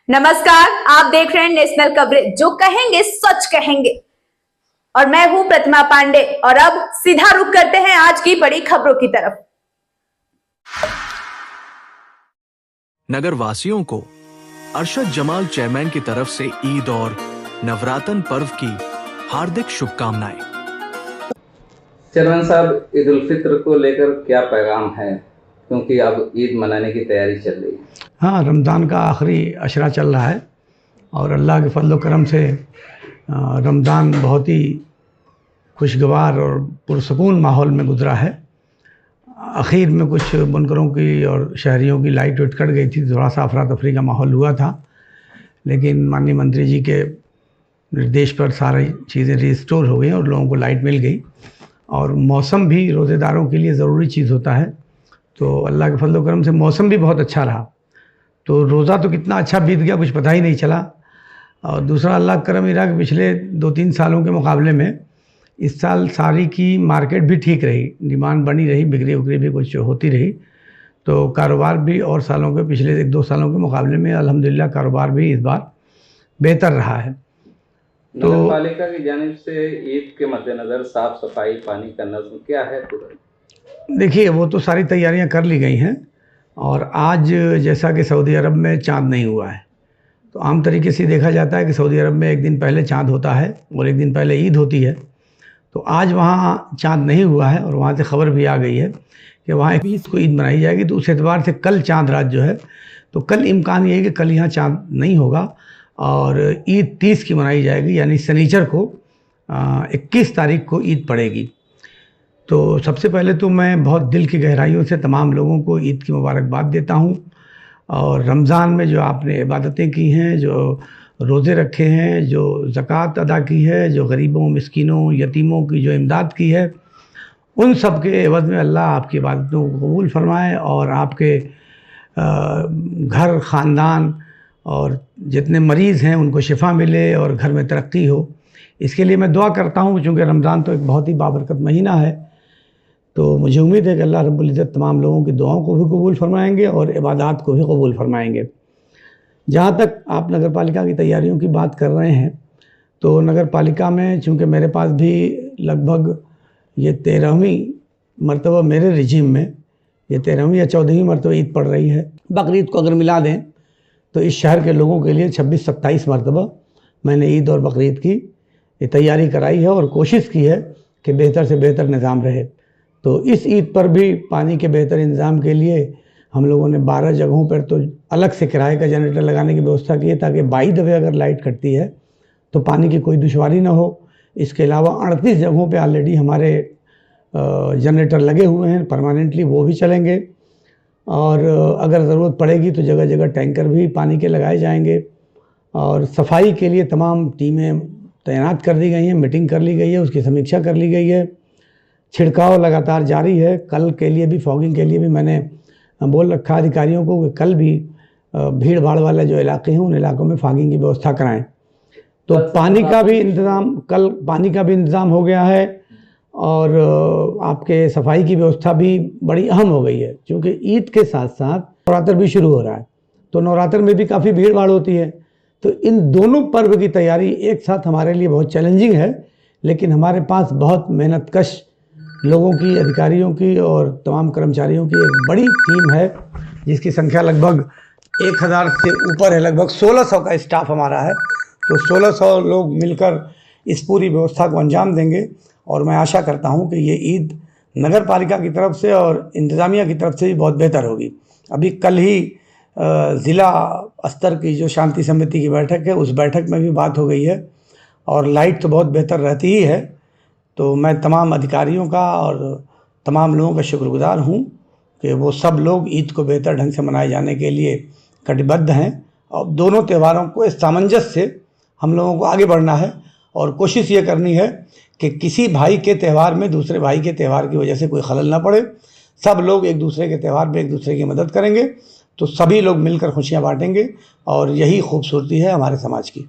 नमस्कार, आप देख रहे हैं नेशनल कवरेज, जो कहेंगे सच कहेंगे। और मैं हूं प्रतिमा पांडे। और अब सीधा रुख करते हैं आज की बड़ी खबरों की तरफ। नगर वासियों को अरशद जमाल चेयरमैन की तरफ से ईद और नवरातन पर्व की हार्दिक शुभकामनाएं। चेयरमैन साहब, ईद उल फित्र को लेकर क्या पैगाम है, क्योंकि अब ईद मनाने की तैयारी चल रही है। हाँ, रमज़ान का आखिरी अशरा चल रहा है और अल्लाह के फजल करम से रमज़ान बहुत ही खुशगवार और पुरसकून माहौल में गुजरा है। आखिर में कुछ बुनकरों की और शहरियों की लाइट वाइट कट गई थी, थोड़ा सा अफरा तफरी का माहौल हुआ था, लेकिन माननीय मंत्री जी के निर्देश पर सारी चीज़ें रिस्टोर हो गई और लोगों को लाइट मिल गई। और मौसम भी रोज़ेदारों के लिए ज़रूरी चीज़ होता है, तो अल्लाह के फजल करम से मौसम भी बहुत अच्छा रहा, तो रोज़ा तो कितना अच्छा बीत गया कुछ पता ही नहीं चला। और दूसरा, अल्लाह का करम रहा कि पिछले 2-3 सालों के मुकाबले में इस साल साड़ी की मार्केट भी ठीक रही, डिमांड बनी रही, बिक्री उक्री भी कुछ होती रही, तो कारोबार भी और सालों के पिछले 1-2 सालों के मुकाबले में अल्हम्दुलिल्लाह कारोबार भी इस बार बेहतर रहा है। तो नगर पालिका की जानिब से ईद के मद्देनज़र साफ सफाई, पानी का नज़्म क्या है पूरा? देखिए, वो तो सारी तैयारियां कर ली गई हैं। और आज जैसा कि सऊदी अरब में चाँद नहीं हुआ है, तो आम तरीके से देखा जाता है कि सऊदी अरब में एक दिन पहले चाँद होता है और एक दिन पहले ईद होती है। तो आज वहाँ चाँद नहीं हुआ है और वहाँ से खबर भी आ गई है कि वहाँ 20 को ईद मनाई जाएगी। तो उस एतबार से कल चाँद रात जो है, तो कल इम्कान ये है कि कल यहाँ चाँद नहीं होगा और ईद 30 की मनाई जाएगी, यानी शनिचर को 21 तारीख को ईद पड़ेगी। तो सबसे पहले तो मैं बहुत दिल की गहराइयों से तमाम लोगों को ईद की मुबारकबाद देता हूँ। और रमज़ान में जो आपने इबादतें की हैं, जो रोज़े रखे हैं, जो ज़कात अदा की है, जो गरीबों, मिस्कीनों, यतीमों की जो इमदाद की है, उन सब के एवज़ में अल्लाह आपकी इबादतों को कबूल फरमाए और आपके घर, ख़ानदान और जितने मरीज़ हैं उनको शिफा मिले और घर में तरक्की हो। इसके लिए मैं दुआ करता हूँ, चूँकि रमज़ान तो एक बहुत ही बाबरकत महीना है, तो मुझे उम्मीद है कि अल्लाह रब्बुल इज़्ज़त तमाम लोगों की दुआओं को भी कबूल फरमाएंगे और इबादत को भी कबूल फरमाएंगे। जहाँ तक आप नगर पालिका की तैयारियों की बात कर रहे हैं, तो नगर पालिका में चूँकि मेरे पास भी लगभग ये 13वीं मरतबा, मेरे रिजीम में ये 13वीं या 14वीं मरतबा ईद पड़ रही है। बकरीद को अगर मिला दें तो इस शहर के लोगों के लिए 26-27 मरतबा मैंने ईद और बकरीद की ये तैयारी कराई है और कोशिश की है कि बेहतर से बेहतर निज़ाम रहे। तो इस ईद पर भी पानी के बेहतर इंतज़ाम के लिए हम लोगों ने 12 जगहों पर तो अलग से किराए का जनरेटर लगाने की व्यवस्था की है, ताकि बाई द वे अगर लाइट कटती है तो पानी की कोई दुश्वारी ना हो। इसके अलावा 38 जगहों पे ऑलरेडी हमारे जनरेटर लगे हुए हैं परमानेंटली, वो भी चलेंगे। और अगर ज़रूरत पड़ेगी तो जगह जगह टैंकर भी पानी के लगाए जाएंगे। और सफाई के लिए तमाम टीमें तैनात कर दी गई हैं, मीटिंग कर ली गई है, उसकी समीक्षा कर ली गई है। छिड़काव लगातार जारी है। कल के लिए भी, फॉगिंग के लिए भी मैंने बोल रखा अधिकारियों को कि कल भी भीड़ भाड़ वाले जो इलाके हैं उन इलाकों में फॉगिंग की व्यवस्था कराएं। तो पानी का भी इंतज़ाम, कल पानी का भी इंतज़ाम हो गया है और आपके सफाई की व्यवस्था भी बड़ी अहम हो गई है, क्योंकि ईद के साथ साथ नवरात्र भी शुरू हो रहा है, तो नवरात्र में भी काफ़ी भीड़ भाड़ होती है। तो इन दोनों पर्व की तैयारी एक साथ हमारे लिए बहुत चैलेंजिंग है, लेकिन हमारे पास बहुत मेहनतकश लोगों की, अधिकारियों की और तमाम कर्मचारियों की एक बड़ी टीम है, जिसकी संख्या लगभग 1000 से ऊपर है। लगभग 1600 का स्टाफ हमारा है। तो 1600 लोग मिलकर इस पूरी व्यवस्था को अंजाम देंगे और मैं आशा करता हूं कि ये ईद नगर पालिका की तरफ से और इंतज़ामिया की तरफ से भी बहुत बेहतर होगी। अभी कल ही ज़िला स्तर की जो शांति समिति की बैठक है, उस बैठक में भी बात हो गई है और लाइट तो बहुत बेहतर रहती ही है। तो मैं तमाम अधिकारियों का और तमाम लोगों का शुक्रगुजार हूँ कि वो सब लोग ईद को बेहतर ढंग से मनाए जाने के लिए कटिबद्ध हैं। और दोनों त्योहारों को इस सामंजस्य से हम लोगों को आगे बढ़ना है और कोशिश ये करनी है कि किसी भाई के त्यौहार में दूसरे भाई के त्यौहार की वजह से कोई खलल ना पड़े। सब लोग एक दूसरे के त्यौहार में एक दूसरे की मदद करेंगे तो सभी लोग मिलकर खुशियाँ बांटेंगे और यही खूबसूरती है हमारे समाज की।